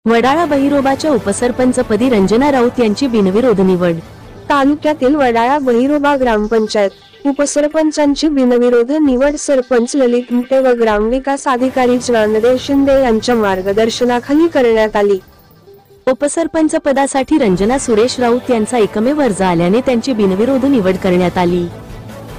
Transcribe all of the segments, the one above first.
वडाळा बहिरोबाच्या उपसरपंचपदी रंजना राऊत यांची बिनविरोध निवड। तालुक्यातील वडाळा बहिरोबा ग्रामपंचायत उपसरपंचांची बिनविरोध निवड सरपंच ललित मुटे व ग्रामविकास अधिकारी ज्ञानदेव शिंदे यांच्या मार्गदर्शनाखाली करण्यात आली। उपसरपंच पदासाठी रंजना सुरेश राऊत यांचा एकमेव अर्ज आल्याने त्यांची बिनविरोध निवड करण्यात आली।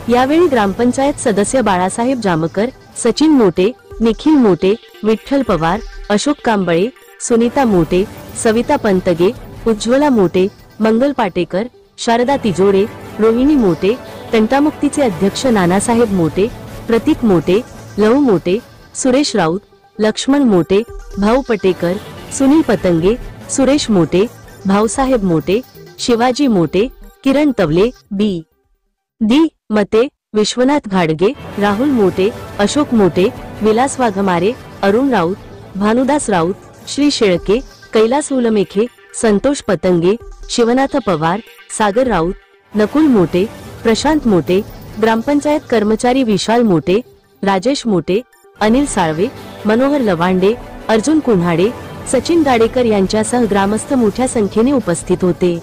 यावेळी ग्रामपंचायत सदस्य बाळासाहेब जामकर, सचिन मोटे, निखिल मोटे, विठ्ठल पवार, अशोक कांबळे, सुनीता मोटे, सविता पंतगे, उज्ज्वला मोटे, मंगल पाटेकर, शारदा तिजोडे, रोहिणी मोटे, तंटामुक्तीचे अध्यक्ष नानासाहेब मोटे, प्रतीक मोटे, लहू मोटे, सुरेश राऊत, लक्ष्मण मोटे, भाऊ पटेकर, सुनील पतंगे, सुरेश मोटे, भाऊसाहेब मोटे, शिवाजी मोटे, किरण तवले, बी.डी. मते, विश्वनाथ घाडगे, राहुल मोटे, अशोक मोटे, विलास वाघमारे, अरुण राऊत, भानुदास राऊत, श्री शेळके, कैलास उलमेखे, संतोष पतंगे, शिवनाथ पवार, सागर राऊत, नकुल मोटे, प्रशांत मोटे, ग्रामपंचायत कर्मचारी विशाल मोटे, राजेश मोटे, अनिल साळवे, मनोहर लवांडे, अर्जुन कुन्हाडे, सचिन गाडेकर यांच्यासह ग्रामस्थ मोठ्या संख्येने उपस्थित होते।